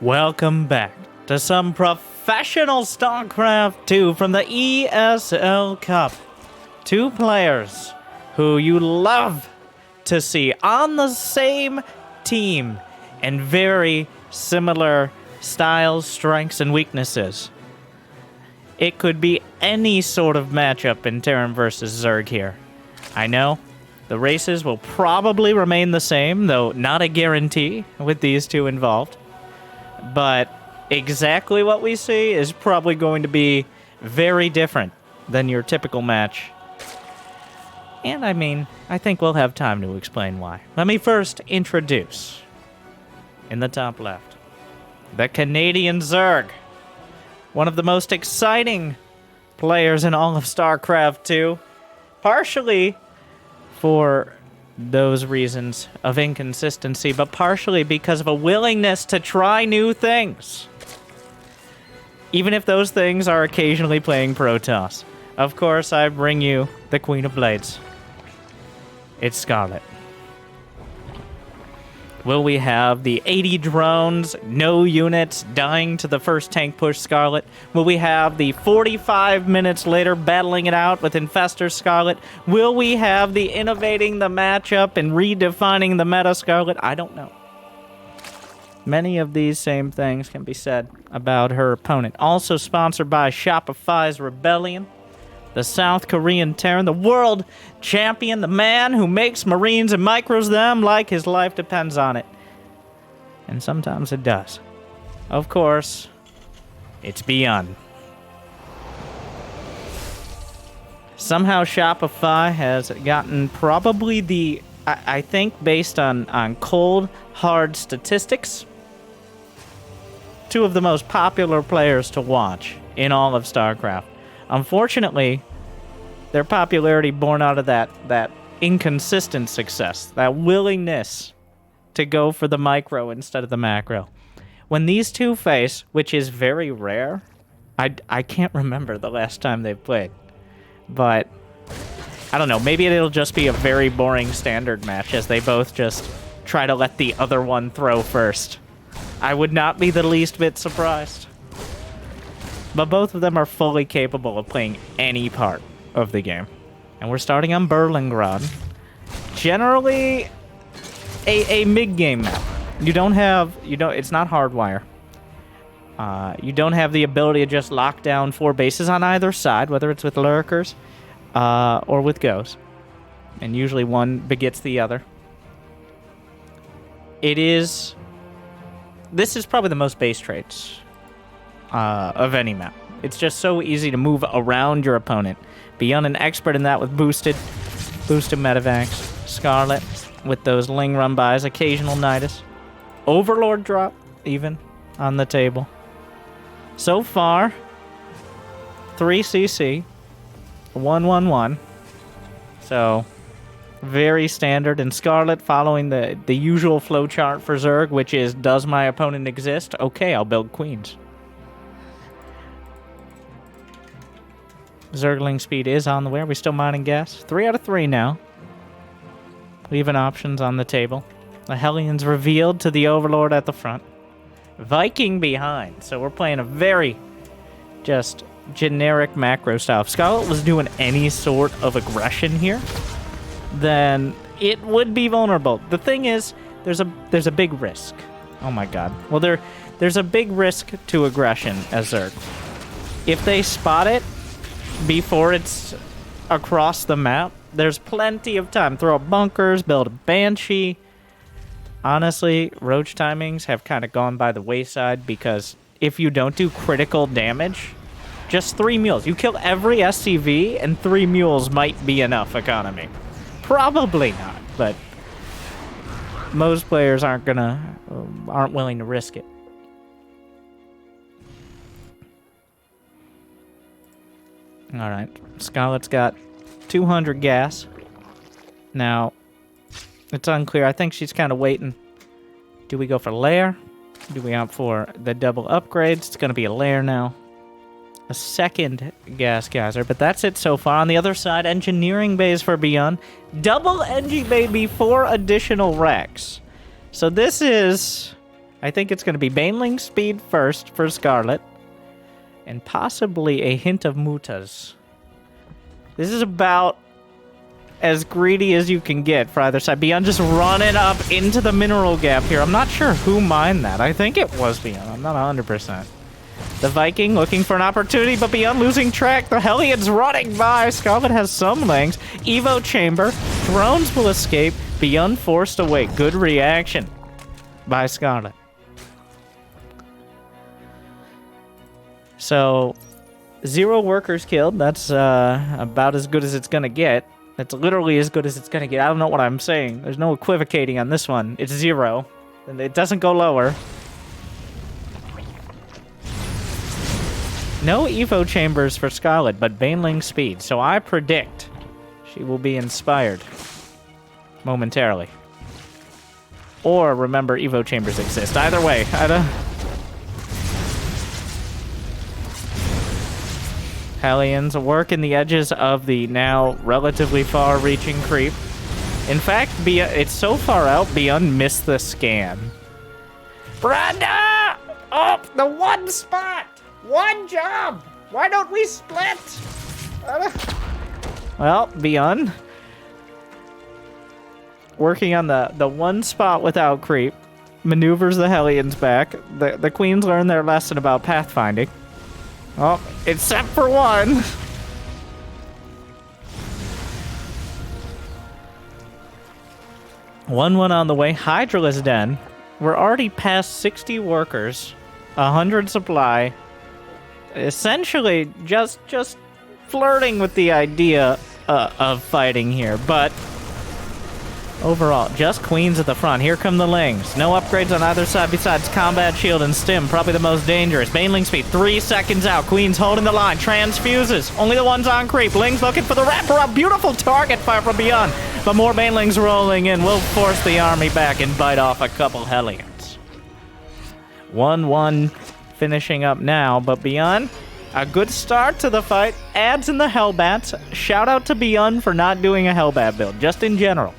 Welcome back to some professional StarCraft 2 from the ESL Cup. Two players who you love to see on the same team and very similar styles, strengths, and weaknesses. It could be any sort of matchup in Terran versus Zerg here. I know the races will probably remain the same, though not a guarantee with these two involved. But exactly what we see is probably going to be very different than your typical match. And I mean, I think we'll have time to explain why. Let me first introduce, in the top left, the Canadian Zerg. One of the most exciting players in all of StarCraft 2. Partially for those reasons of inconsistency, but partially because of a willingness to try new things. Even if those things are occasionally playing Protoss. Of course, I bring you the Queen of Blades. It's Scarlett. Will we have the 80 drones, no units, dying to the first tank push Scarlett? Will we have the 45 minutes later battling it out with Infestor Scarlett? Will we have the innovating the matchup and redefining the meta Scarlett? I don't know. Many of these same things can be said about her opponent. Also sponsored by Shopify's Rebellion, the South Korean Terran, the world champion, the man who makes Marines and micros them like his life depends on it. And sometimes it does. Of course, it's ByuN. Somehow Shopify has gotten probably the, I think based on cold, hard statistics, two of the most popular players to watch in all of StarCraft. Unfortunately, their popularity born out of that inconsistent success, that willingness to go for the micro instead of the macro. When these two face, which is very rare, I can't remember the last time they've played, but I don't know, maybe it'll just be a very boring standard match as they both just try to let the other one throw first. I would not be the least bit surprised. But both of them are fully capable of playing any part of the game. And we're starting on Berlingrad. Generally, a mid-game map. It's not hardwire. You don't have the ability to just lock down 4 bases on either side, whether it's with lurkers or with ghosts. And usually one begets the other. This is probably the most base traits of any map. It's just so easy to move around your opponent. ByuN an expert in that with boosted medevacs. Scarlett with those Ling run bys, occasional Nidus. Overlord drop, even, on the table. So far, 3 CC, 1-1-1. So, very standard. And Scarlett following the usual flowchart for Zerg, which is, does my opponent exist? Okay, I'll build queens. Zergling speed is on the way. Are we still mining gas? 3 out of 3 now. Leaving options on the table. The Hellions revealed to the Overlord at the front. Viking behind. So we're playing a very just generic macro style. If Scarlett was doing any sort of aggression here, then it would be vulnerable. The thing is, there's a big risk. Oh my god. Well, there's a big risk to aggression as Zerg. If they spot it before it's across the map, there's plenty of time. Throw up bunkers, build a Banshee. Honestly, Roach timings have kind of gone by the wayside because if you don't do critical damage, just 3 mules. You kill every SCV and 3 mules might be enough economy. Probably not, but most players aren't willing to risk it. Alright, Scarlett's got 200 gas. Now, it's unclear. I think she's kind of waiting. Do we go for lair? Do we opt for the double upgrades? It's going to be a lair now. A second gas geyser, but that's it so far. On the other side, engineering bays for ByuN. Double engie bay before additional racks. So this is I think it's going to be Baneling speed first for Scarlett. And possibly a hint of Mutas. This is about as greedy as you can get for either side. ByuN just running up into the mineral gap here. I'm not sure who mined that. I think it was ByuN. I'm not 100%. The Viking looking for an opportunity, but ByuN losing track. The Hellions running by. Scarlett has some lings. Evo chamber. Drones will escape. ByuN forced away. Good reaction by Scarlett. So, 0 workers killed. That's about as good as it's gonna get. That's literally as good as it's gonna get. I don't know what I'm saying. There's no equivocating on this one. It's 0. And it doesn't go lower. No Evo chambers for Scarlett, but Baneling speed. So I predict she will be inspired momentarily. Or remember Evo chambers exist. Either way, I don't... Hellions working the edges of the now relatively far-reaching creep. In fact, it's so far out, ByuN missed the scan. Brenda! Oh, the one spot! One job! Why don't we split? Well, ByuN working on the one spot without creep. Maneuvers the Hellions back. The Queens learned their lesson about pathfinding. Oh, except for one. 1-1 on the way. Hydraless Den. We're already past 60 workers. 100 supply. Essentially, just flirting with the idea of fighting here, but overall, just Queens at the front. Here come the Lings. No upgrades on either side besides Combat Shield and Stim. Probably the most dangerous. Baneling speed, 3 seconds out. Queens holding the line. Transfuses. Only the ones on creep. Lings looking for the wraparound. Beautiful target fire from ByuN. But more Banelings rolling in. Will force the army back and bite off a couple Hellions. 1-1 finishing up now. But ByuN, a good start to the fight. Adds in the Hellbats. Shout out to ByuN for not doing a Hellbat build. Just in general.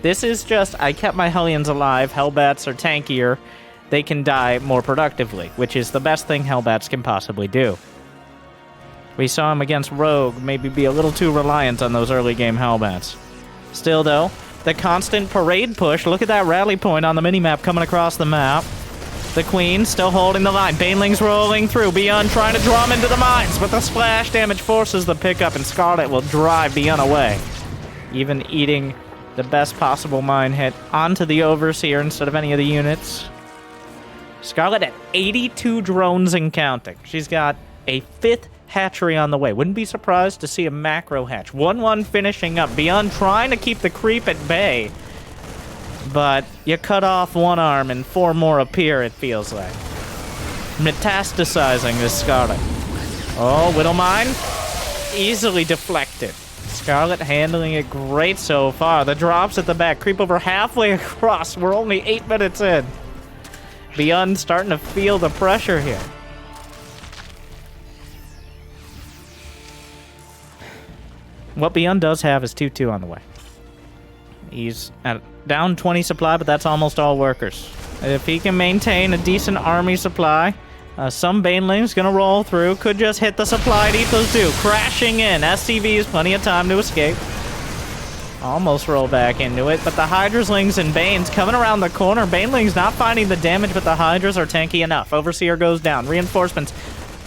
This is just, I kept my Hellions alive. Hellbats are tankier. They can die more productively, which is the best thing Hellbats can possibly do. We saw him against Rogue maybe be a little too reliant on those early game Hellbats. Still, though, the constant parade push. Look at that rally point on the minimap coming across the map. The Queen still holding the line. Banelings rolling through. ByuN trying to draw him into the mines, but the splash damage forces the pickup, and Scarlett will drive ByuN away. Even eating the best possible mine hit onto the Overseer instead of any of the units. Scarlett at 82 drones and counting. She's got a 5th hatchery on the way. Wouldn't be surprised to see a macro hatch. 1-1 finishing up. ByuN trying to keep the creep at bay. But you cut off one arm and 4 more appear, it feels like. Metastasizing this Scarlett. Oh, Whittle Mine. Easily deflected. Scarlett handling it great so far. The drops at the back creep over halfway across. We're only 8 minutes in. ByuN starting to feel the pressure here. What ByuN does have is 2-2 on the way. He's at down 20 supply, but that's almost all workers. If he can maintain a decent army supply, some Banelings gonna roll through. Could just hit the supply and eat those two. Crashing in. SCVs, plenty of time to escape. Almost roll back into it, but the Hydraslings and Banes coming around the corner. Banelings not finding the damage, but the Hydras are tanky enough. Overseer goes down. Reinforcements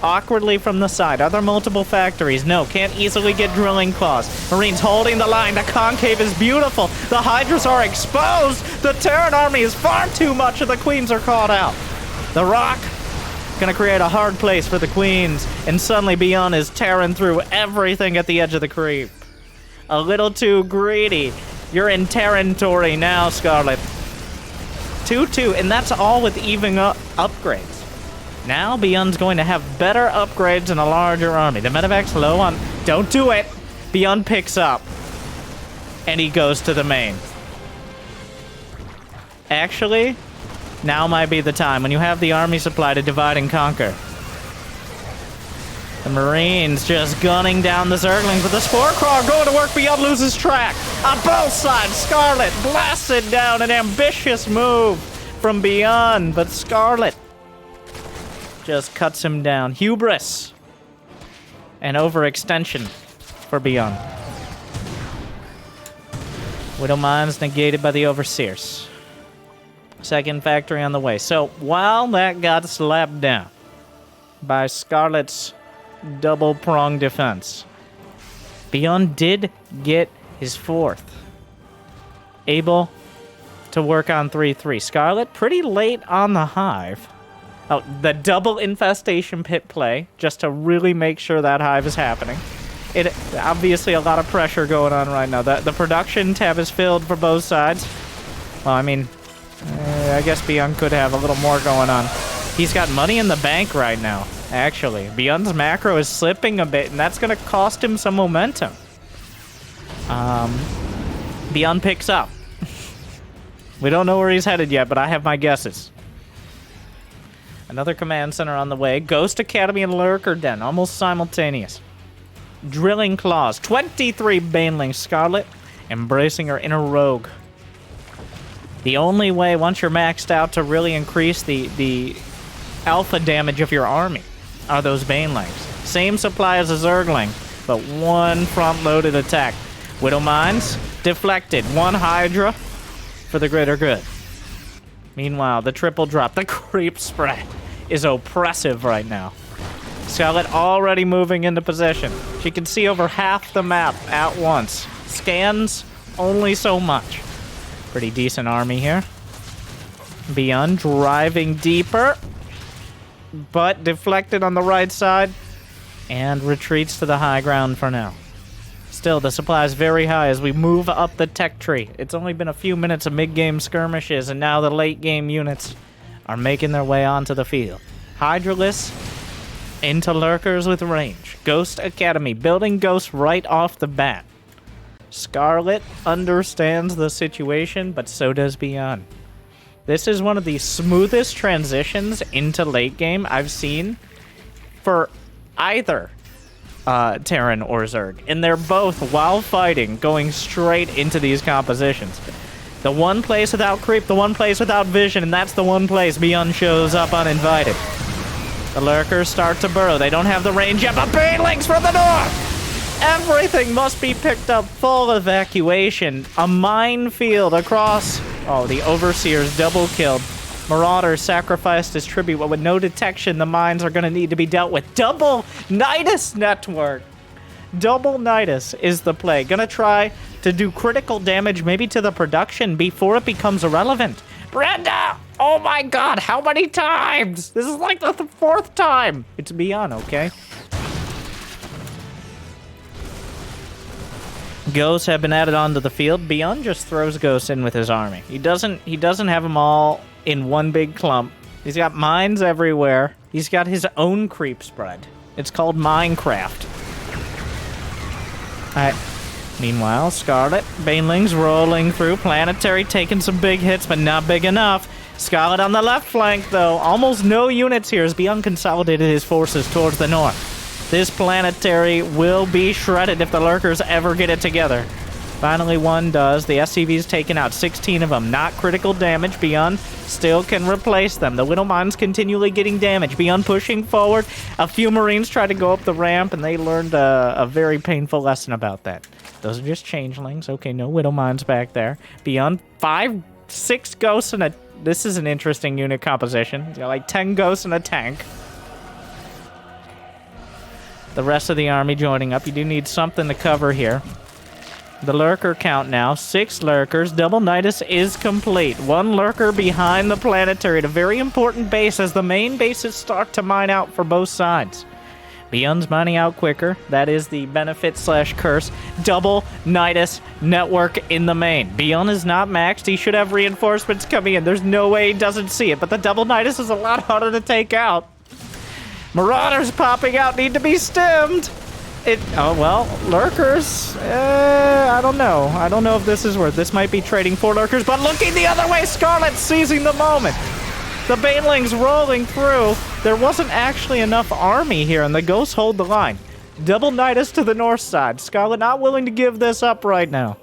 awkwardly from the side. Are there multiple factories? No, can't easily get drilling claws. Marines holding the line. The concave is beautiful. The Hydras are exposed. The Terran army is far too much, and the Queens are caught out. The Rock gonna create a hard place for the Queens, and suddenly ByuN is tearing through everything at the edge of the creep. A little too greedy. You're in territory now, Scarlett. 2-2, and that's all with even upgrades. Now ByuN's going to have better upgrades and a larger army. The medevac's low on... Don't do it! ByuN picks up. And he goes to the main. Actually, now might be the time when you have the army supply to divide and conquer. The Marines just gunning down the Zerglings, but the Spore Crawl going to work. ByuN loses track. On both sides, Scarlett blasted down. An ambitious move from ByuN, but Scarlett just cuts him down. Hubris and overextension for ByuN. Widow Mine's negated by the Overseers. Second factory on the way. So while that got slapped down by Scarlett's double-pronged defense, ByuN did get his fourth. Able to work on 3-3. Scarlett pretty late on the hive. Oh, the double infestation pit play, just to really make sure that hive is happening. It obviously a lot of pressure going on right now. The production tab is filled for both sides. Well, I mean, I guess ByuN could have a little more going on. He's got money in the bank right now, actually. ByuN's macro is slipping a bit, and that's going to cost him some momentum. ByuN picks up. We don't know where he's headed yet, but I have my guesses. Another command center on the way. Ghost Academy and Lurker Den, almost simultaneous. Drilling Claws. 23 Banelings. Scarlett embracing her inner rogue. The only way, once you're maxed out, to really increase the alpha damage of your army are those Banelings. Same supply as a Zergling, but one front-loaded attack. Widow Mines, deflected. One Hydra for the greater good. Meanwhile, the triple drop, the creep spread, is oppressive right now. Scarlett already moving into position. She can see over half the map at once. Scans only so much. Pretty decent army here. ByuN driving deeper, but deflected on the right side and retreats to the high ground for now. Still, the supply is very high as we move up the tech tree. It's only been a few minutes of mid-game skirmishes, and now the late-game units are making their way onto the field. Hydralisk into Lurkers with range. Ghost Academy, building Ghost right off the bat. Scarlett understands the situation, but so does ByuN. This is one of the smoothest transitions into late game I've seen for either Terran or Zerg. And they're both, while fighting, going straight into these compositions. The one place without creep, the one place without vision, and that's the one place ByuN shows up uninvited. The Lurkers start to burrow. They don't have the range yet, but Banelings from the north! Everything must be picked up. Full evacuation. A minefield across. Oh, the Overseers double killed. Marauder sacrificed his tribute, but with no detection, the mines are going to need to be dealt with. Double Nidus network. Double Nidus is the play. Gonna try to do critical damage maybe to the production before it becomes irrelevant. Brenda! Oh my god, how many times? This is like the fourth time. It's ByuN, okay? Ghosts have been added onto the field. ByuN just throws ghosts in with his army. He doesn't have them all in one big clump. He's got mines everywhere. He's got his own creep spread. It's called Minecraft. Meanwhile, Scarlett, Banelings rolling through. Planetary taking some big hits, but not big enough. Scarlett on the left flank, though. Almost no units here as ByuN consolidated his forces towards the north. This Planetary will be shredded if the Lurkers ever get it together. Finally, one does. The SCV's taken out 16 of them. Not critical damage. ByuN still can replace them. The Widow Mine's continually getting damage. ByuN pushing forward. A few Marines tried to go up the ramp, and they learned a very painful lesson about that. Those are just changelings. Okay, no Widow Mines back there. ByuN, 5-6 ghosts and a... This is an interesting unit composition. You got like 10 ghosts and a tank. The rest of the army joining up. You do need something to cover here. The Lurker count now. 6 Lurkers. Double Nidus is complete. 1 Lurker behind the Planetary at a very important base as the main bases start to mine out for both sides. ByuN's mining out quicker. That is the benefit/curse. Double Nidus network in the main. ByuN is not maxed. He should have reinforcements coming in. There's no way he doesn't see it, but the double Nidus is a lot harder to take out. Marauders popping out need to be stemmed. Oh, well, Lurkers, I don't know. I don't know if this is worth. This might be trading 4 Lurkers, but looking the other way, Scarlett seizing the moment. The Banelings rolling through. There wasn't actually enough army here, and the Ghosts hold the line. Double Nidus to the north side. Scarlett not willing to give this up right now.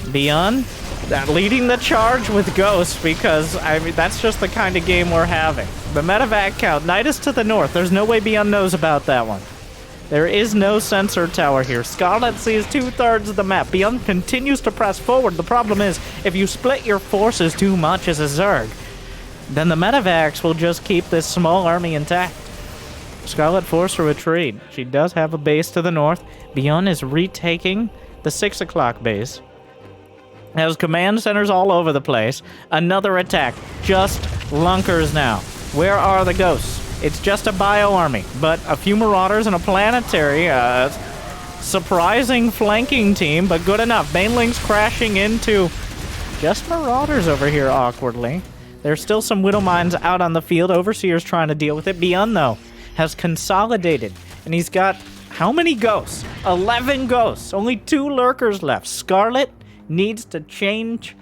ByuN, leading the charge with Ghost because, I mean, that's just the kind of game we're having. The medevac count, Nidus to the north. There's no way ByuN knows about that one. There is no sensor tower here. Scarlett sees 2/3 of the map. ByuN continues to press forward. The problem is, if you split your forces too much as a Zerg, then the medevacs will just keep this small army intact. Scarlett forced a retreat. She does have a base to the north. ByuN is retaking the 6 o'clock base. Has command centers all over the place. Another attack. Just lunkers now. Where are the ghosts? It's just a bio army, but a few marauders and a planetary. Surprising flanking team, but good enough. Banelings crashing into just marauders over here awkwardly. There's still some widow mines out on the field. Overseer's trying to deal with it. ByuN, though, has consolidated, and he's got how many ghosts? 11 ghosts. Only 2 lurkers left. Scarlett needs to change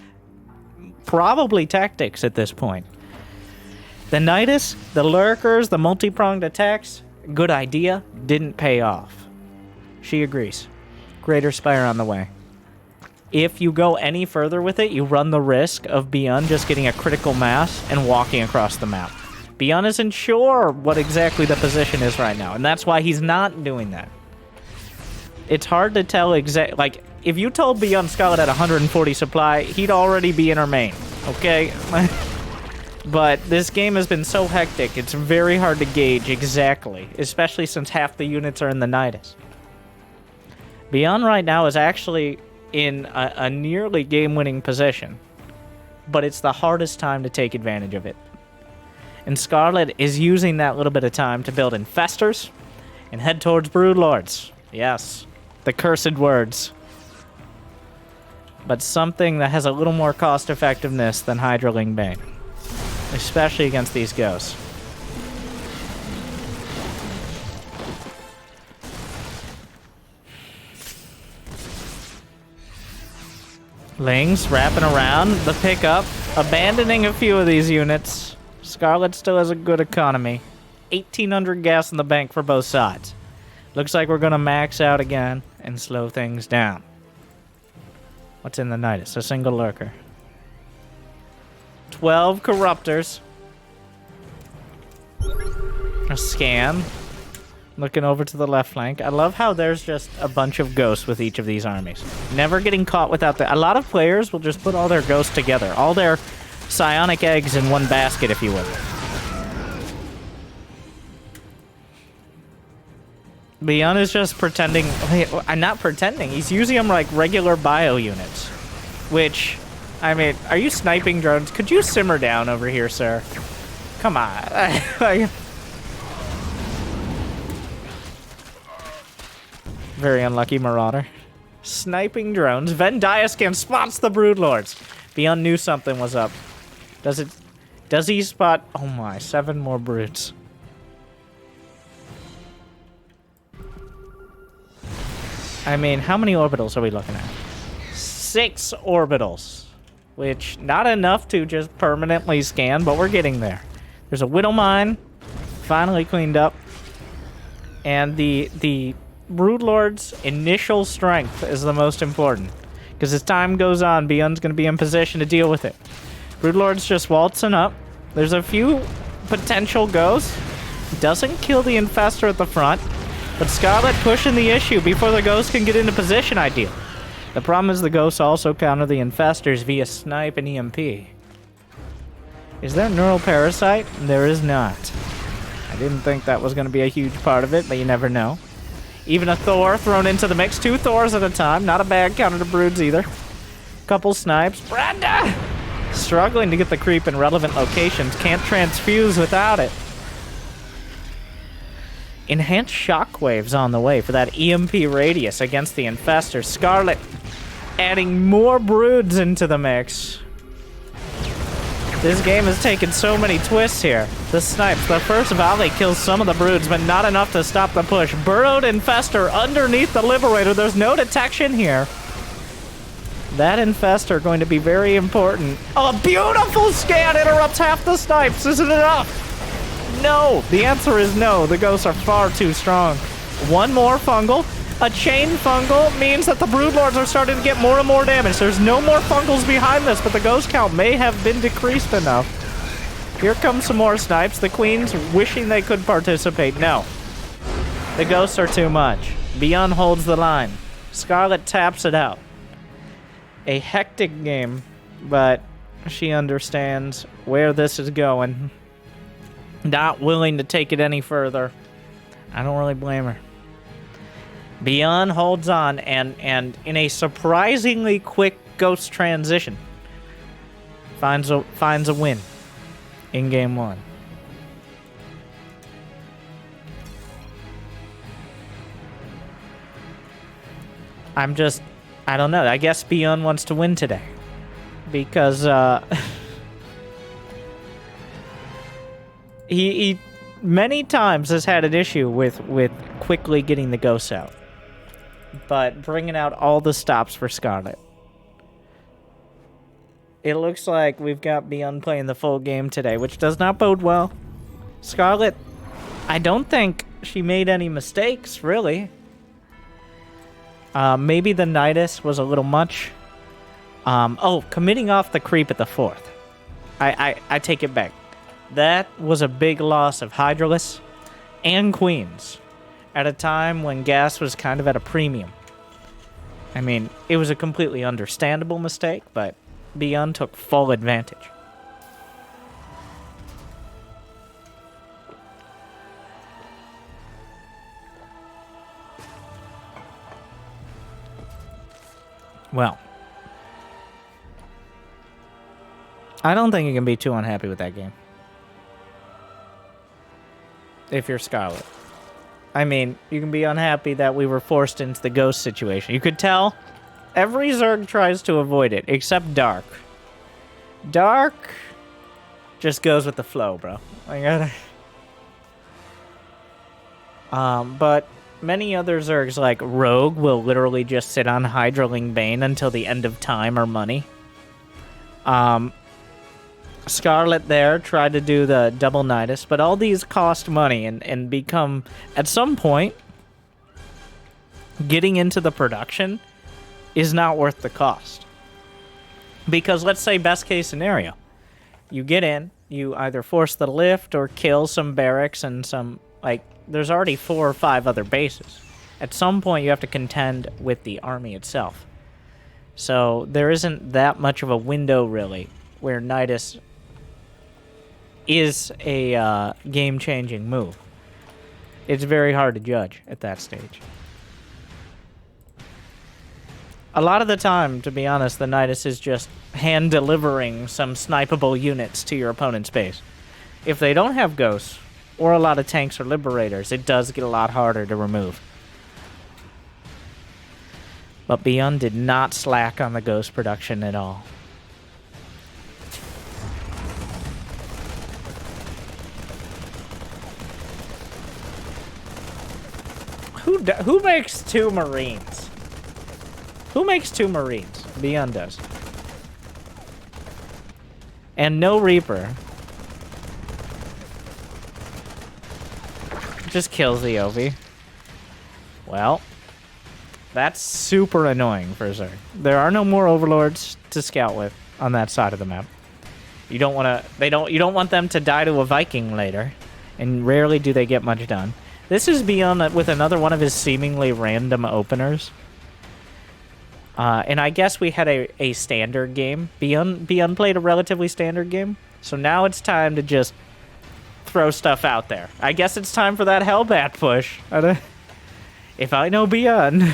probably tactics at this point. The Nidus, the lurkers, the multi-pronged attacks, good idea, didn't pay off. She agrees. Greater Spire on the way. If you go any further with it, you run the risk of ByuN just getting a critical mass and walking across the map. ByuN isn't sure what exactly the position is right now, and that's why he's not doing that. It's hard to tell exactly, like, if you told ByuN Scarlett at 140 supply, he'd already be in her main, okay? But this game has been so hectic, it's very hard to gauge exactly, especially since half the units are in the Nidus. ByuN right now is actually in a nearly game-winning position, but it's the hardest time to take advantage of it. And Scarlett is using that little bit of time to build infestors and head towards broodlords. Yes, the cursed words. But something that has a little more cost-effectiveness than Hydraling Bane. Especially against these ghosts. Lings wrapping around the pickup, abandoning a few of these units. Scarlett still has a good economy. 1,800 gas in the bank for both sides. Looks like we're going to max out again and slow things down. What's in the Nidus? A single lurker. 12 corruptors. A scan. Looking over to the left flank. I love how there's just a bunch of ghosts with each of these armies. Never getting caught without the... A lot of players will just put all their ghosts together. All their psionic eggs in one basket, if you will. ByuN is just pretending... I'm not pretending. He's using them like regular bio units. Which... I mean, are you sniping drones? Could you simmer down over here, sir? Come on. Very unlucky Marauder. Sniping drones. Vendiascan spots the broodlords. ByuN knew something was up. Does he spot... Oh my, 7 more broods. I mean, how many orbitals are we looking at? 6 orbitals. Which, not enough to just permanently scan, but we're getting there. There's a Widow Mine, finally cleaned up. And the Broodlord's initial strength is the most important. Because as time goes on, ByuN's going to be in position to deal with it. Broodlord's just waltzing up. There's a few potential ghosts. Doesn't kill the Infestor at the front. But Scarlett pushing the issue before the ghosts can get into position ideal. The problem is the ghosts also counter the infestors via snipe and EMP. Is there neural parasite? There is not. I didn't think that was going to be a huge part of it, but you never know. Even a Thor thrown into the mix. 2 Thors at a time. Not a bad counter to broods either. Couple snipes. Brenda! Struggling to get the creep in relevant locations. Can't transfuse without it. Enhanced shockwaves on the way for that EMP radius against the infestors. Scarlett adding more broods into the mix. This game has taken so many twists here. The snipes, the first volley kills some of the broods, but not enough to stop the push. Burrowed infestor underneath the liberator. There's no detection here. That infestor going to be very important. Oh, a beautiful scan interrupts half the snipes. Is it enough? No. The answer is no. The ghosts are far too strong. One more fungal. A chain fungal means that the Broodlords are starting to get more and more damage. There's no more fungals behind this, but the ghost count may have been decreased enough. Here comes some more snipes. The queens wishing they could participate. No. The ghosts are too much. ByuN holds the line. Scarlett taps it out. A hectic game, but she understands where this is going. Not willing to take it any further. I don't really blame her. ByuN holds on, and in a surprisingly quick ghost transition, finds a win in game 1. I don't know. I guess ByuN wants to win today. Because, he many times has had an issue with quickly getting the ghosts out. But bringing out all the stops for Scarlett. It looks like we've got ByuN playing the full game today, which does not bode well. Scarlett, I don't think she made any mistakes, really. Maybe the Nidus was a little much. Oh, committing off the creep at the 4th. I take it back. That was a big loss of Hydralisk and Queens at a time when gas was kind of at a premium. I mean, it was a completely understandable mistake, but ByuN took full advantage. Well, I don't think you can be too unhappy with that game. If you're Scarlett. I mean, you can be unhappy that we were forced into the ghost situation. You could tell every Zerg tries to avoid it, except Dark. Dark just goes with the flow, bro. I gotta... But many other Zergs, like Rogue, will literally just sit on Hydraling Bane until the end of time or money. Scarlett there tried to do the double Nidus, but all these cost money and become, at some point, getting into the production is not worth the cost. Because let's say best case scenario, you get in, you either force the lift or kill some barracks and some, like, there's already 4 or 5 other bases. At some point you have to contend with the army itself. So there isn't that much of a window, really, where Nidus is a game-changing move. It's very hard to judge at that stage. A lot of the time, to be honest, the Nidus is just hand-delivering some snipeable units to your opponent's base. If they don't have ghosts, or a lot of tanks or liberators, it does get a lot harder to remove. But ByuN did not slack on the ghost production at all. Who makes 2 Marines? Who makes 2 Marines? ByuN does. And no Reaper. Just kills the Ovi. Well, that's super annoying for Zerg. There are no more Overlords to scout with on that side of the map. You don't want to. You don't want them to die to a Viking later, and rarely do they get much done. This is ByuN with another one of his seemingly random openers. And I guess we had a standard game. ByuN played a relatively standard game. So now it's time to just throw stuff out there. I guess it's time for that Hellbat push. If I know ByuN.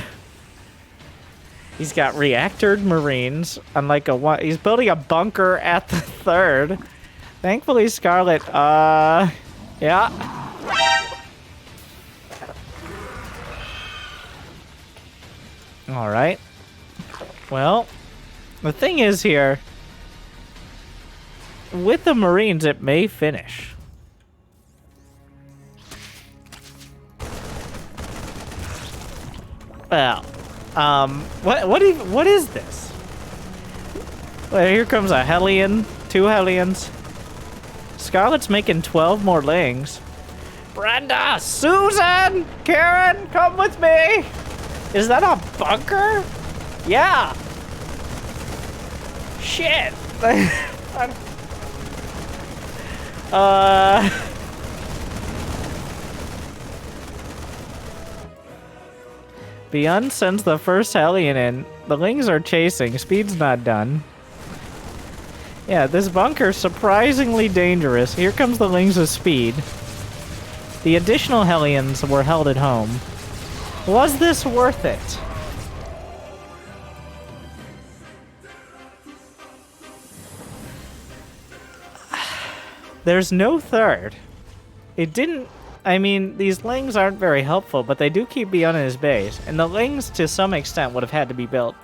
He's got reactored Marines. Unlike he's building a bunker at the 3rd. Thankfully, Scarlett, yeah. Alright. Well, the thing is here, with the Marines, it may finish. Well, what is this? Well, here comes a Hellion, 2 Hellions. Scarlett's making 12 more Lings. Brenda, Susan, Karen, come with me. Is that a bunker? Yeah. Shit. ByuN sends the first Hellion in. The Lings are chasing. Speed's not done. Yeah, this bunker's surprisingly dangerous. Here comes the Lings of Speed. The additional Hellions were held at home. Was this worth it? There's no third. It didn't... I mean, these Lings aren't very helpful, but they do keep ByuN in his base. And the Lings, to some extent, would have had to be built.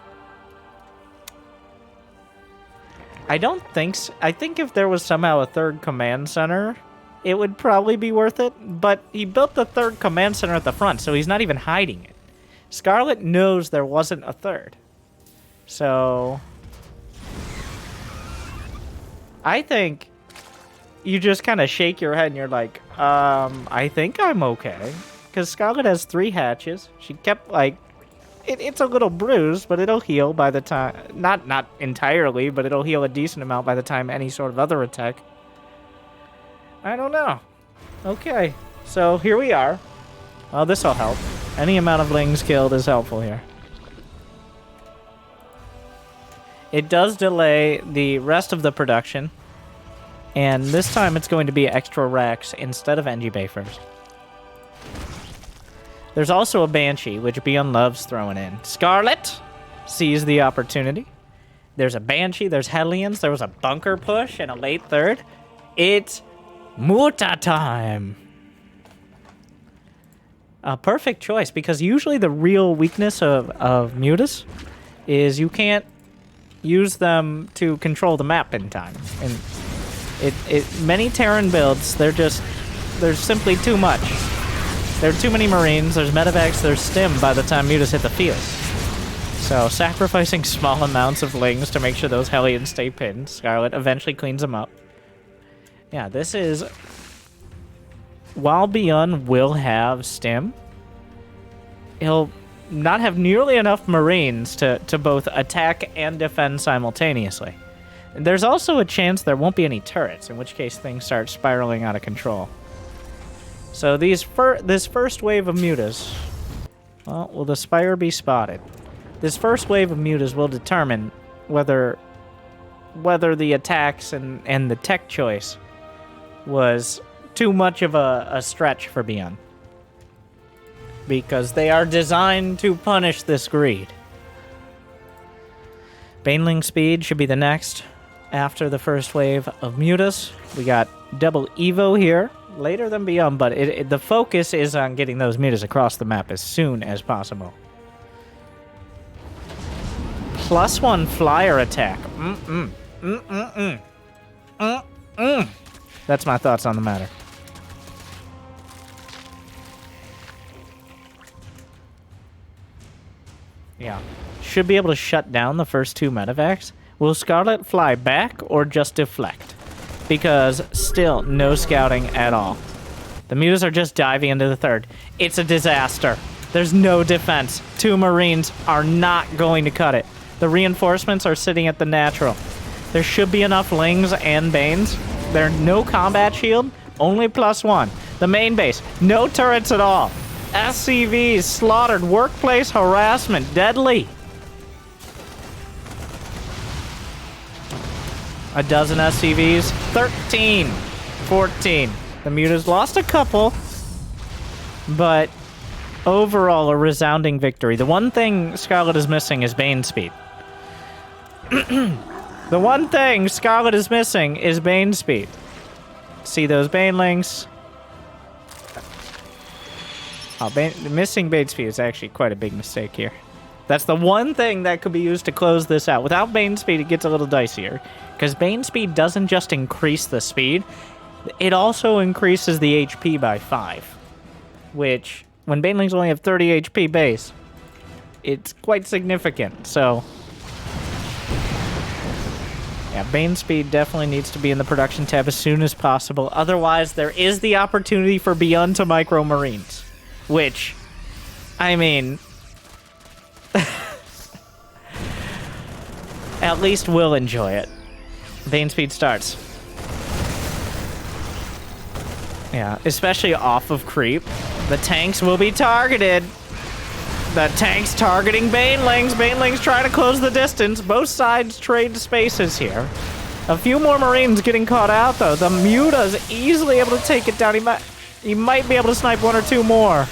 I don't think so. I think if there was somehow a third command center, it would probably be worth it. But he built the third command center at the front, so he's not even hiding it. Scarlett knows there wasn't a third. So... I think... you just kind of shake your head and you're like, I think I'm okay. Because Scarlett has 3 hatches. She kept, like... It's a little bruised, but it'll heal by the time... Not entirely, but it'll heal a decent amount by the time any sort of other attack. I don't know. Okay. So, here we are. Well, this'll help. Any amount of Lings killed is helpful here. It does delay the rest of the production. And this time it's going to be extra racks instead of NG Bay first. There's also a Banshee, which ByuN loves throwing in. Scarlett sees the opportunity. There's a Banshee, there's Hellions, there was a bunker push and a late third. It's Muta time. A perfect choice, because usually the real weakness of Mutas is you can't use them to control the map in time. And many Terran builds, there's simply too much. There are too many Marines, there's medevacs, there's stim by the time Mutas hit the field. So sacrificing small amounts of Lings to make sure those Hellions stay pinned. Scarlett eventually cleans them up. Yeah, this is... While ByuN will have stim, he'll not have nearly enough Marines to both attack and defend simultaneously. There's also a chance there won't be any turrets, in which case things start spiraling out of control. So this first wave of Mutas... Well, will the Spire be spotted? This first wave of Mutas will determine whether the attacks and the tech choice was too much of a stretch for ByuN. Because they are designed to punish this greed. Baneling Speed should be the next after the first wave of Mutas. We got double Evo here, later than ByuN, but the focus is on getting those Mutas across the map as soon as possible. +1 flyer attack. That's my thoughts on the matter. Yeah. Should be able to shut down the first 2 medevacs. Will Scarlett fly back or just deflect? Because still no scouting at all. The Mutas are just diving into the third. It's a disaster. There's no defense. 2 Marines are not going to cut it. The reinforcements are sitting at the natural. There should be enough Lings and Banes. There's no combat shield, only +1. The main base, no turrets at all. SCVs slaughtered, workplace harassment, deadly. A dozen SCVs, 13, 14. The Mutas lost a couple, but overall a resounding victory. The one thing Scarlett is missing is Bane speed. The one thing Scarlett is missing is Bane speed. See those Banelings? Oh, missing Bane speed is actually quite a big mistake here. That's the one thing that could be used to close this out. Without Bane speed, it gets a little dicier. Because Bane speed doesn't just increase the speed, it also increases the HP by 5. Which, when Banelings only have 30 HP base, it's quite significant. So, yeah, Bane speed definitely needs to be in the production tab as soon as possible. Otherwise, there is the opportunity for ByuN to micro Marines. Which, I mean, At least we'll enjoy it. Bane speed starts. Yeah, especially off of creep. The tanks will be targeted. The tanks targeting Banelings. Banelings trying to close the distance. Both sides trade spaces here. A few more Marines getting caught out, though. The Muta's easily able to take it down. He might be able to snipe 1 or 2 more.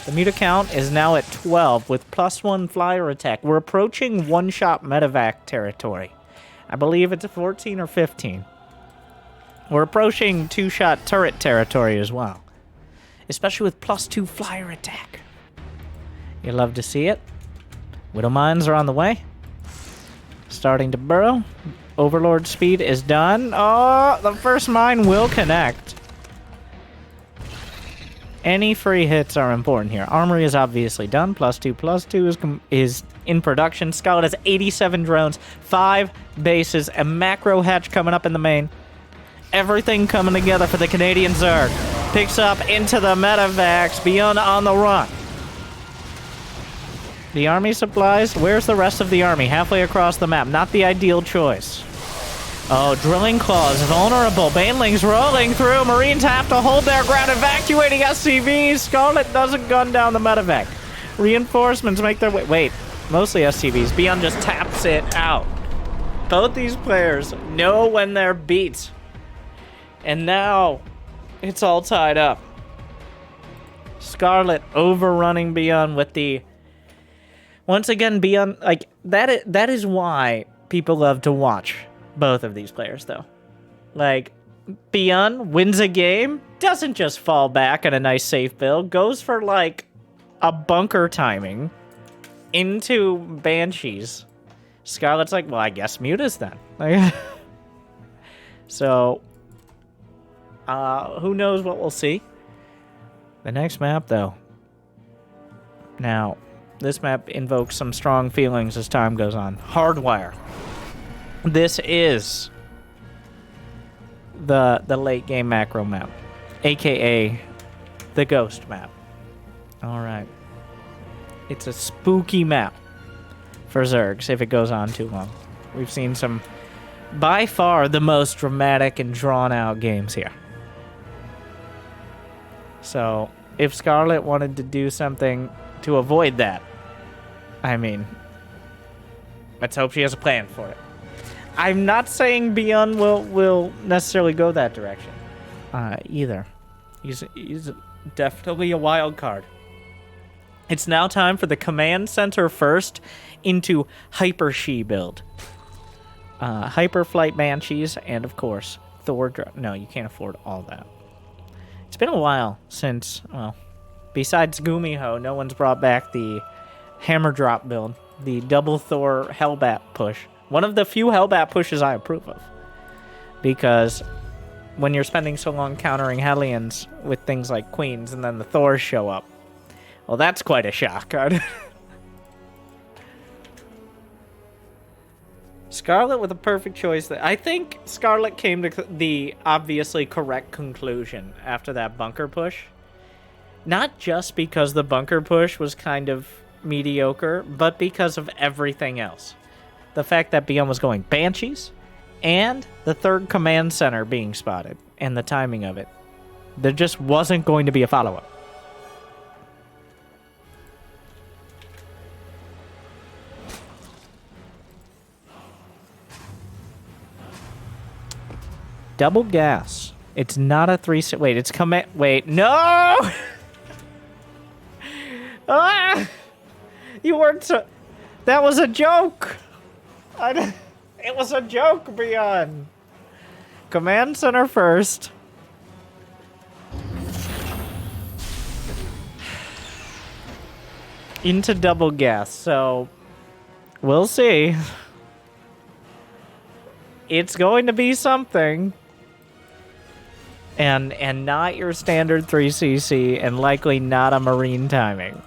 The Muta count is now at 12 with +1 flyer attack. We're approaching one-shot medevac territory. I believe it's 14 or 15. We're approaching 2-shot turret territory as well. Especially with +2 flyer attack. You love to see it. Widow mines are on the way. Starting to burrow. Overlord speed is done. Oh, the first mine will connect. Any free hits are important here. Armory is obviously done. +2 is in production. Scarlett has 87 drones, 5 bases, a macro hatch coming up in the main. Everything coming together for the Canadian Zerg. Picks up into the medevacs. ByuN on the run. The army supplies. Where's the rest of the army? Halfway across the map. Not the ideal choice. Oh, drilling claws, vulnerable. Banelings rolling through. Marines have to hold their ground, evacuating SCVs. Scarlett doesn't gun down the medevac. Reinforcements make their way. Wait, mostly SCVs. ByuN just taps it out. Both these players know when they're beat. And now it's all tied up. Scarlett overrunning ByuN with the... Once again, ByuN, like, that is why people love to watch both of these players, though. Like, ByuN wins a game, doesn't just fall back in a nice safe build, goes for, like, a bunker timing into Banshees. Scarlett's like, well, I guess Mutas then. Like, so, who knows what we'll see. The next map, though. Now, this map invokes some strong feelings as time goes on. Hardwire. This is the late game macro map, aka the ghost map. All right. It's a spooky map for Zergs if it goes on too long. We've seen some, by far, the most dramatic and drawn-out games here. So, if Scarlett wanted to do something to avoid that, I mean, let's hope she has a plan for it. I'm not saying ByuN will necessarily go that direction, either. He's definitely a wild card. It's now time for the command center first into Hyper She build. Hyper Flight Banshees, and of course, Thor. No, you can't afford all that. It's been a while since, well, besides Gumiho, no one's brought back the Hammer Drop build, the double Thor Hellbat push. One of the few Hellbat pushes I approve of. Because when you're spending so long countering Hellions with things like Queens and then the Thors show up, well, that's quite a shock. Scarlett with a perfect choice. I think Scarlett came to the obviously correct conclusion after that bunker push. Not just because the bunker push was kind of mediocre, but because of everything else. The fact that ByuN was going Banshees, and the third command center being spotted, and the timing of it. There just wasn't going to be a follow-up. Double gas. It's not a 3... Wait, it's command... Wait, no! Ah! You weren't... That was a joke! It was a joke, ByuN. Command center first. Into double gas, so we'll see. It's going to be something. And not your standard 3cc, and likely not a Marine timing.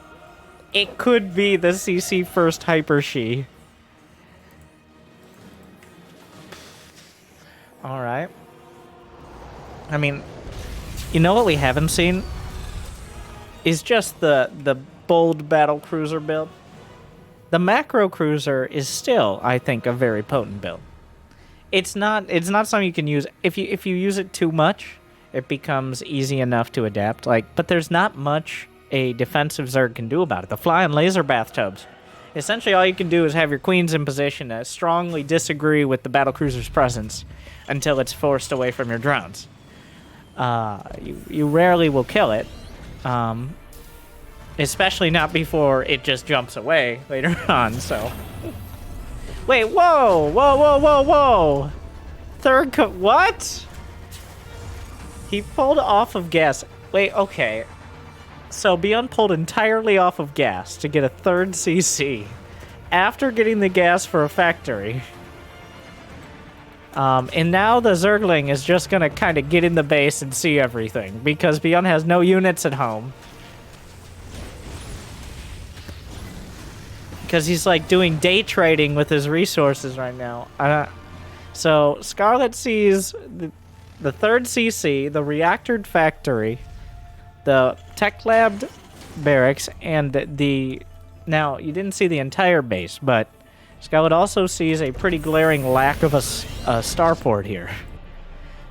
It could be the CC first Hyper She. Alright. I mean, you know what we haven't seen? Is just the bold battle cruiser build. the macro cruiser is still, I think, a very potent build. It's not something you can use if you use it too much. It becomes easy enough to adapt. But there's not much a defensive Zerg can do about it. The flying laser bathtubs. Essentially, all you can do is have your queens in position to strongly disagree with the battlecruiser's presence until it's forced away from your drones. You rarely will kill it, especially not before it just jumps away later on. So, wait, whoa, whoa, whoa, whoa, whoa! What? He pulled off of gas. Wait, okay. So ByuN pulled entirely off of gas to get a third CC after getting the gas for a factory. And now the Zergling is just gonna kind of get in the base and see everything because ByuN has no units at home. Because he's like doing day trading with his resources right now. So Scarlett sees the third CC, the reactored factory, the tech lab barracks, and the... Now, you didn't see the entire base, but Scarlett also sees a pretty glaring lack of a starport here.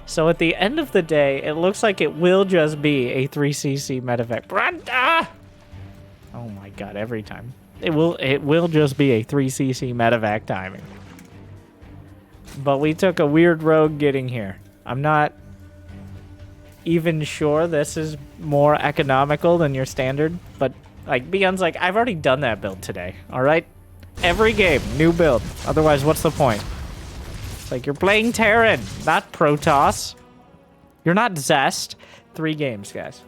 So at the end of the day, it looks like it will just be a 3cc medevac. Brenda! Oh my god, every time. It will just be a 3cc medevac timing. But we took a weird road getting here. I'm not even sure this is more economical than your standard, but like ByuN's like, I've already done that build today, alright? Every game, new build. Otherwise, what's the point? It's like, you're playing Terran, not Protoss. You're not Zest. 3 games, guys.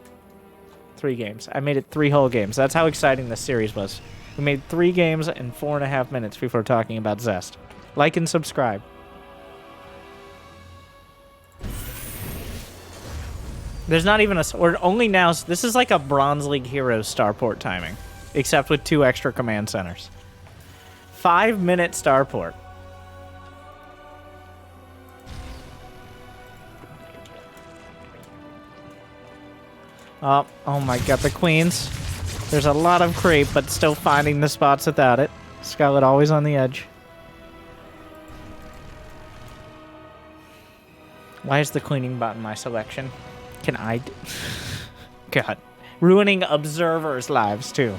3 games. I made it 3 whole games. That's how exciting this series was. We made 3 games in 4.5 minutes before talking about Zest. Like and subscribe. There's not even or only now, this is like a Bronze League Heroes starport timing, except with 2 extra command centers. 5-minute starport. Oh my god, the queens. There's a lot of creep, but still finding the spots without it. Scarlett always on the edge. Why is the cleaning bot in my selection? Can I... God. Ruining observers' lives, too.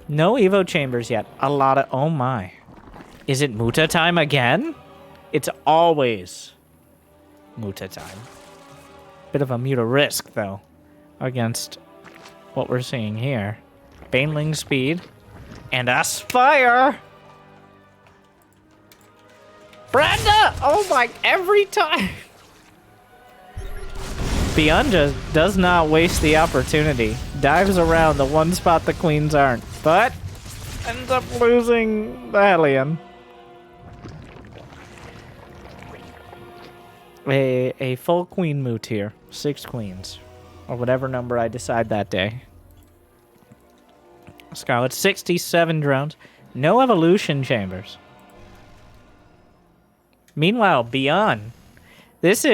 No Evo chambers yet. A lot of... Oh, my. Is it Muta time again? It's always Muta time. Bit of a Muta risk, though, against what we're seeing here. Baneling speed. And Aspire! Brenda! Oh my, every time! ByuN just does not waste the opportunity. Dives around the one spot the queens aren't, but ends up losing the Hellion. A full queen moot here. 6 queens. Or whatever number I decide that day. Scarlett, 67 drones. No evolution chambers. Meanwhile, ByuN, these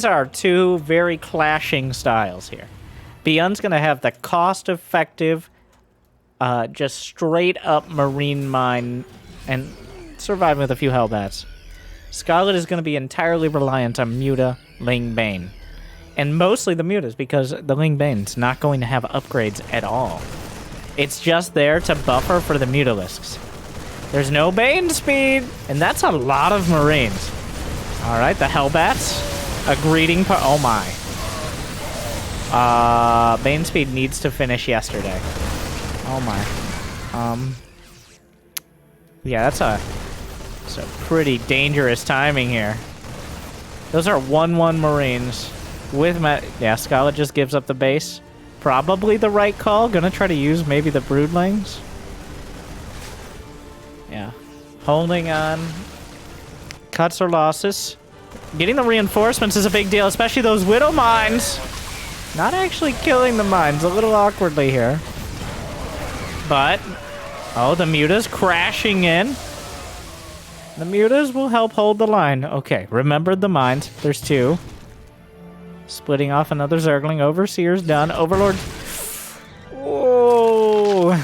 are 2 very clashing styles here. ByuN's going to have the cost-effective, just straight-up marine mine and survive with a few Hellbats. Scarlett is going to be entirely reliant on Muta, Ling Bane. And mostly the Mutas, because the Ling Bane's not going to have upgrades at all. It's just there to buffer for the Mutalisks. There's no Bane speed, and that's a lot of Marines. All right, the Hellbats, a greeting part. Oh my. Bane speed needs to finish yesterday. Oh my. Yeah, that's a pretty dangerous timing here. Those are 1-1 Marines with yeah, Scarlett just gives up the base. Probably the right call. Gonna try to use maybe the Broodlings. Yeah. Holding on. Cuts or losses. Getting the reinforcements is a big deal, especially those Widow mines. Not actually killing the mines, a little awkwardly here. But, oh, the Mutas crashing in. The Mutas will help hold the line. Okay, remembered the mines. There's 2. Splitting off another Zergling. Overseer's done. Overlord.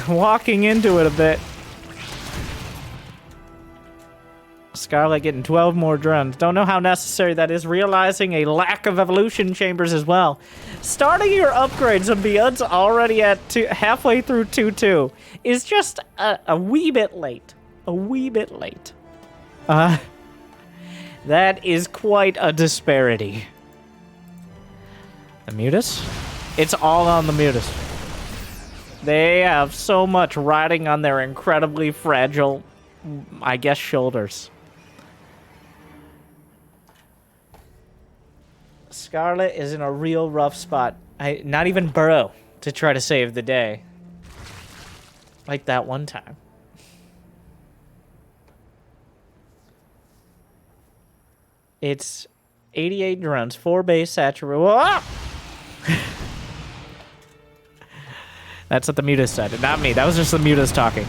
walking into it a bit. Scarlett getting 12 more drones. Don't know how necessary that is. Realizing a lack of evolution chambers as well. Starting your upgrades of ByuN's already at halfway through 2-2 is just a wee bit late. A wee bit late. That is quite a disparity. The Mutas? It's all on the Mutas. They have so much riding on their incredibly fragile, I guess, shoulders. Scarlett is in a real rough spot. Not even burrow to try to save the day. Like that one time. It's 88 drones, 4 base saturated. That's what the Mutas said, not me. That was just the Mutas talking.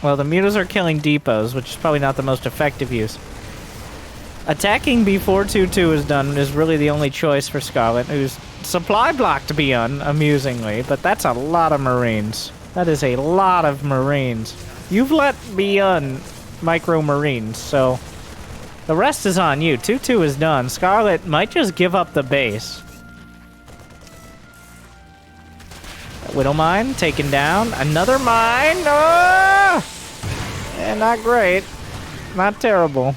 Well, the Mutas are killing depots, which is probably not the most effective use. Attacking before 2-2 is done is really the only choice for Scarlett, who's supply blocked ByuN, amusingly, but that's a lot of Marines. That is a lot of Marines. You've let ByuN micro Marines, so the rest is on you. 2-2 is done. Scarlett might just give up the base. Widow mine taken down. Another mine. Oh! Yeah, not great. Not terrible.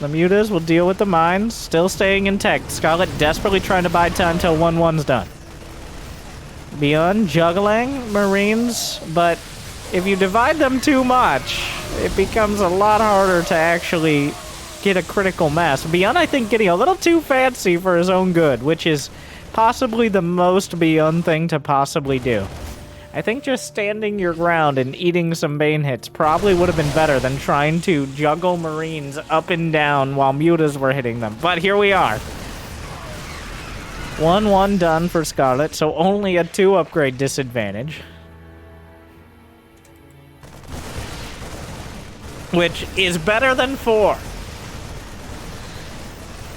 The Mutas will deal with the mines. Still staying intact. Scarlett desperately trying to buy time until 1-1's done. ByuN juggling Marines, but if you divide them too much, it becomes a lot harder to actually get a critical mass. ByuN, I think, getting a little too fancy for his own good, which is possibly the most ByuN thing to possibly do. I think just standing your ground and eating some Bane hits probably would have been better than trying to juggle Marines up and down while Mutas were hitting them. But here we are. 1-1 done for Scarlett, so only a 2 upgrade disadvantage. Which is better than 4.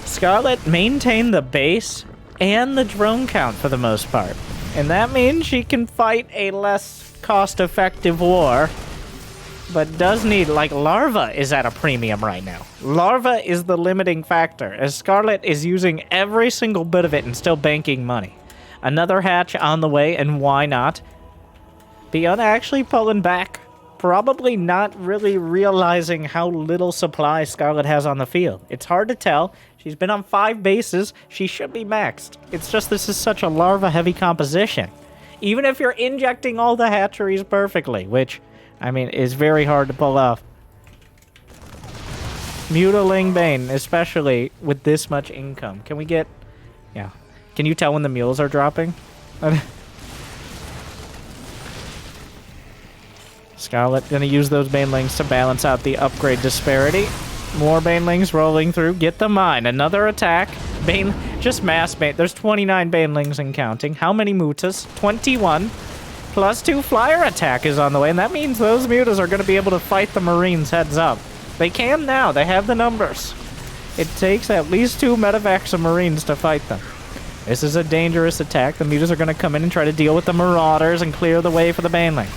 Scarlett maintained the base and the drone count for the most part. And that means she can fight a less cost-effective war, but does need, like, Larva is at a premium right now. Larva is the limiting factor, as Scarlett is using every single bit of it and still banking money. Another hatch on the way, and why not? ByuN actually pulling back, probably not really realizing how little supply Scarlett has on the field. It's hard to tell. She's been on 5 bases. She should be maxed. It's just this is such a larva-heavy composition. Even if you're injecting all the hatcheries perfectly, which, I mean, is very hard to pull off. Mutiling Bane, especially with this much income. Can we get... Yeah. Can you tell when the mules are dropping? Scarlett gonna use those Banelings to balance out the upgrade disparity. More Banelings rolling through. Get the mine. Another attack. Bane, just mass Bane. There's 29 Banelings and counting. How many Mutas? 21. +2 flyer attack is on the way, and that means those Mutas are going to be able to fight the Marines heads up. They can now. They have the numbers. It takes at least 2 medevacs of Marines to fight them. This is a dangerous attack. The Mutas are going to come in and try to deal with the Marauders and clear the way for the Baneling.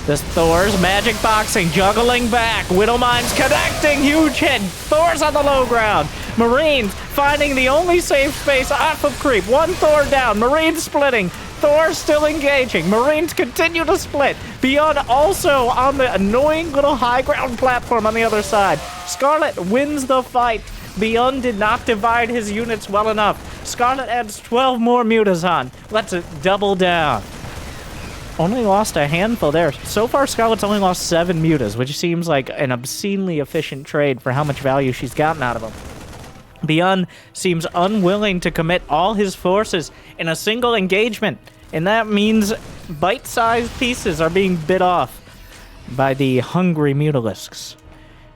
This Thor's magic boxing, juggling back. Widow Mines connecting, huge hit. Thor's on the low ground. Marines finding the only safe space off of creep. 1 Thor down, Marines splitting. Thor still engaging. Marines continue to split. ByuN also on the annoying little high ground platform on the other side. Scarlett wins the fight. ByuN did not divide his units well enough. Scarlett adds 12 more Mutas on. Let's double down. Only lost a handful there. So far, Scarlett's only lost 7 Mutas, which seems like an obscenely efficient trade for how much value she's gotten out of them. ByuN seems unwilling to commit all his forces in a single engagement, and that means bite-sized pieces are being bit off by the hungry Mutalisks.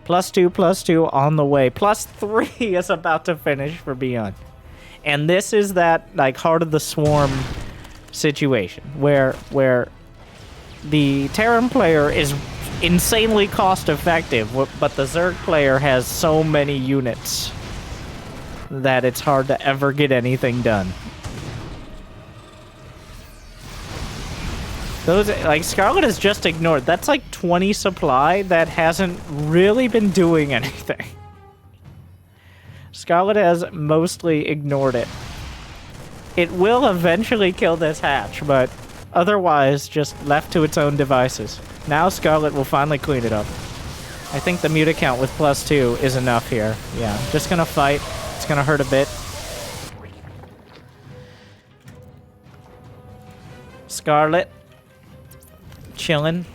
+2 on the way. +3 is about to finish for ByuN. And this is that, like, Heart of the Swarm situation where the Terran player is insanely cost-effective, but the Zerg player has so many units that it's hard to ever get anything done. Those, like, Scarlett is just ignored. That's like 20 supply that hasn't really been doing anything. Scarlett has mostly ignored it. It will eventually kill this hatch, but otherwise just left to its own devices. Now Scarlett will finally clean it up. I think the muta count with +2 is enough here. Yeah, just gonna fight. It's gonna hurt a bit. Scarlett. Chillin'.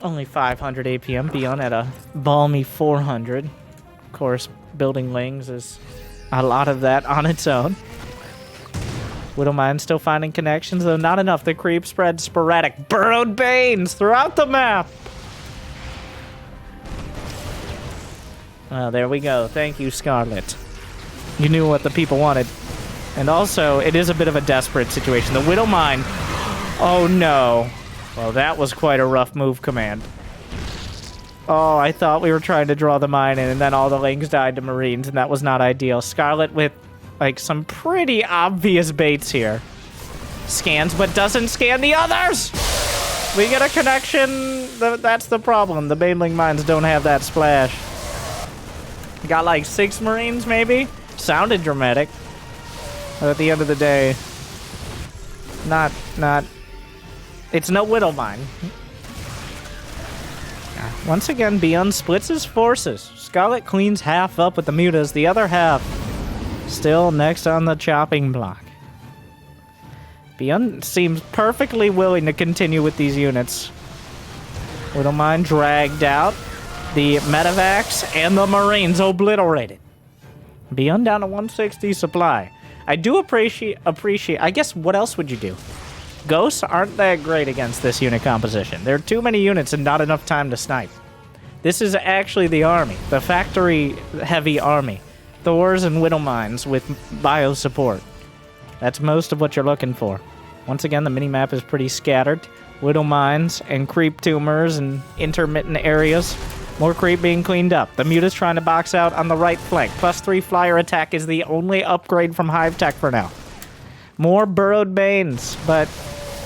Only 500 APM. ByuN at a balmy 400. Of course, building Lings is a lot of that on its own. Widowmine still finding connections, though not enough. The creep spread sporadic. Burrowed Banes throughout the map. Well, there we go. Thank you, Scarlett. You knew what the people wanted. And also, it is a bit of a desperate situation. The Widowmine... Oh, no. Well, that was quite a rough move, Command. Oh, I thought we were trying to draw the mine in, and then all the Lings died to Marines, and that was not ideal. Scarlett with, like, some pretty obvious baits here. Scans, but doesn't scan the others! We get a connection. That's the problem. The Baneling mines don't have that splash. Got, like, 6 Marines, maybe? Sounded dramatic. But at the end of the day, not... It's no Widowmine. Once again, ByuN splits his forces. Scarlett cleans half up with the mutas, the other half still next on the chopping block. ByuN seems perfectly willing to continue with these units. Widowmine dragged out. The medevacs and the Marines obliterated. ByuN down to 160 supply. I do appreciate... I guess, what else would you do? Ghosts aren't that great against this unit composition. There are too many units and not enough time to snipe. This is actually the army. The factory-heavy army. Thors and Widowmines with bio support. That's most of what you're looking for. Once again, the minimap is pretty scattered. Widowmines and creep tumors and intermittent areas. More creep being cleaned up. The muta's trying to box out on the right flank. +3 flyer attack is the only upgrade from Hive Tech for now. More burrowed Banes, but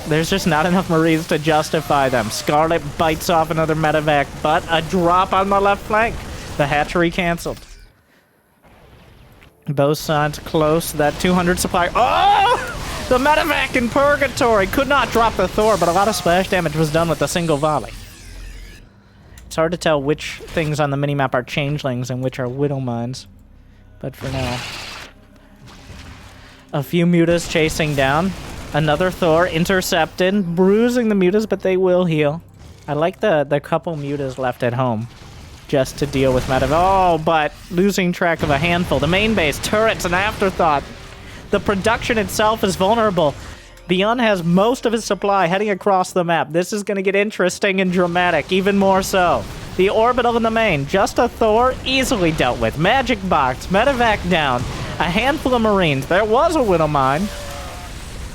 there's just not enough Marines to justify them. Scarlett bites off another medevac, but a drop on the left flank. The hatchery canceled. Both sides close. That 200 supply. Oh! The medevac in purgatory could not drop the Thor, but a lot of splash damage was done with a single volley. It's hard to tell which things on the minimap are changelings and which are Widowmines. But for now... A few mutas chasing down. Another Thor intercepted, bruising the mutas, but they will heal. I like the couple mutas left at home just to deal with meta. Oh, but losing track of a handful. The main base, turrets, an afterthought. The production itself is vulnerable. ByuN has most of his supply heading across the map. This is going to get interesting and dramatic, even more so. The orbital in the main, just a Thor, easily dealt with. Magic box, medevac down. A handful of Marines. There was a Widowmine.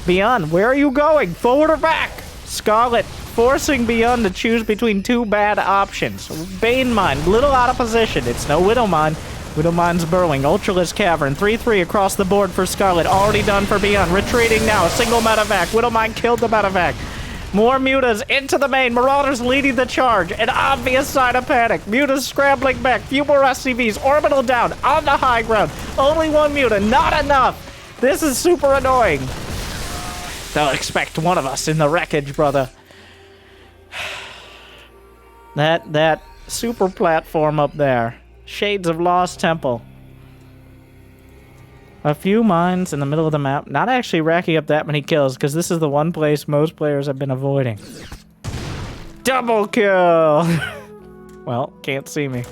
ByuN, where are you going? Forward or back? Scarlett forcing ByuN to choose between two bad options. Bane Mine, little out of position. It's no Widowmine. Widowmine's burrowing. Ultralisk Cavern. 3-3 across the board for Scarlett. Already done for ByuN. Retreating now. A single medevac. Widowmine killed the medevac. More mutas into the main. Marauders leading the charge. An obvious sign of panic. Mutas scrambling back. Few more SCVs. Orbital down. On the high ground. Only one muta. Not enough. This is super annoying. They'll expect one of us in the wreckage, brother. That super platform up there. Shades of Lost Temple. A few mines in the middle of the map. Not actually racking up that many kills, because this is the one place most players have been avoiding. Double kill! Well, can't see me.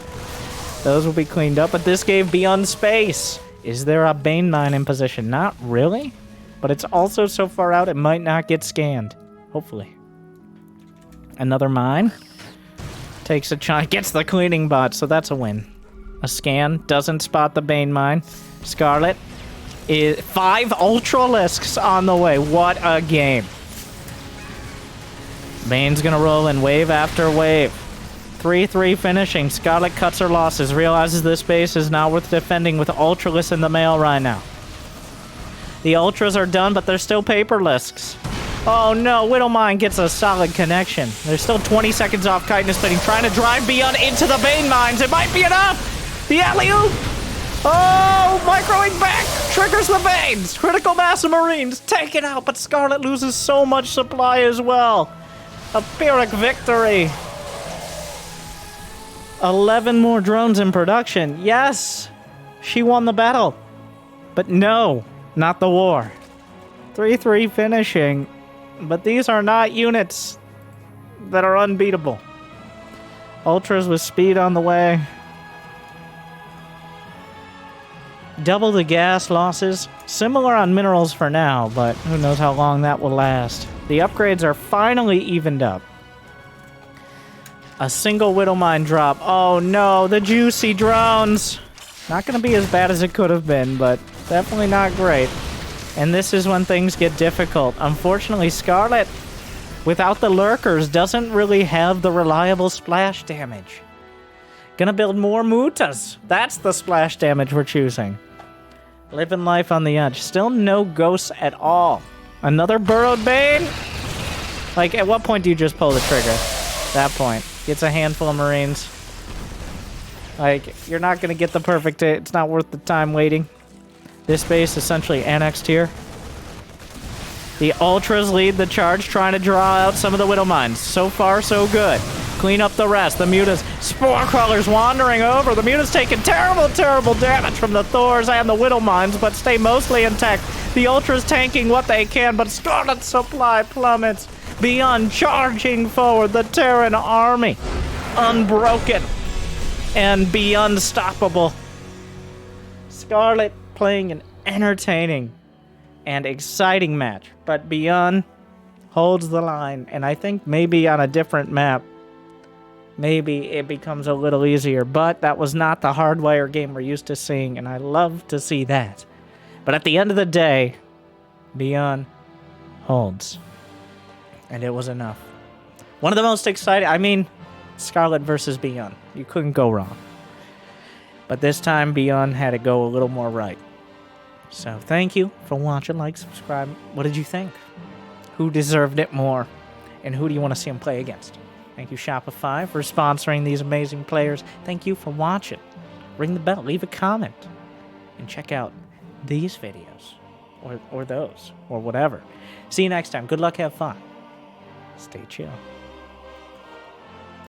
Those will be cleaned up, but this gave ByuN space. Is there a Bane mine in position? Not really. But it's also so far out it might not get scanned. Hopefully. Another mine. Takes a chunk. Gets the cleaning bot, so that's a win. A scan. Doesn't spot the Bane mine. Scarlett. 5 Ultralisks on the way. What a game. Bane's gonna roll in wave after wave. 3-3 finishing. Scarlett cuts her losses, realizes this base is not worth defending with Ultralisk in the mail right now. The Ultras are done, but they're still paperless. Oh no, Widowmine gets a solid connection. There's still 20 seconds off chitin splitting, trying to drive ByuN into the Bane mines. It might be enough! The alley-oop! Oh, microing back! Triggers the Banes! Critical mass of Marines, take it out, but Scarlett loses so much supply as well. A Pyrrhic victory. 11 more drones in production. Yes, she won the battle. But no, not the war. 3-3 finishing. But these are not units that are unbeatable. Ultras with speed on the way. Double the gas losses. Similar on minerals for now, but who knows how long that will last. The upgrades are finally evened up. A single Widowmine drop. Oh no, the juicy drones. Not going to be as bad as it could have been, but definitely not great. And this is when things get difficult. Unfortunately, Scarlett, without the lurkers, doesn't really have the reliable splash damage. Gonna build more Mutas. That's the splash damage we're choosing. Living life on the edge. Still no ghosts at all. Another burrowed Bane? Like, at what point do you just pull the trigger? That point. Gets a handful of Marines. Like, you're not gonna get the perfect... It's not worth the time waiting. This base essentially annexed here. The Ultras lead the charge, trying to draw out some of the Widowmines. So far, so good. Clean up the rest. The Mutas, Spore Crawlers wandering over. The Mutas taking terrible, terrible damage from the Thors and the Widowmines, but stay mostly intact. The Ultras tanking what they can, but Scarlett's supply plummets. ByuN charging forward. The Terran army, unbroken and ByuN unstoppable. Scarlett playing an entertaining and exciting match, but ByuN holds the line, and I think maybe on a different map, maybe it becomes a little easier, but that was not the hardwire game we're used to seeing, and I love to see that. But at the end of the day, ByuN holds, and it was enough. One of the most exciting, I mean, Scarlett versus ByuN. You couldn't go wrong. But this time, ByuN had to go a little more right. So thank you for watching, like, subscribe. What did you think? Who deserved it more? And who do you want to see him play against? Thank you, Shopify, for sponsoring these amazing players. Thank you for watching. Ring the bell, leave a comment, and check out these videos, or those, or whatever. See you next time. Good luck, have fun. Stay chill.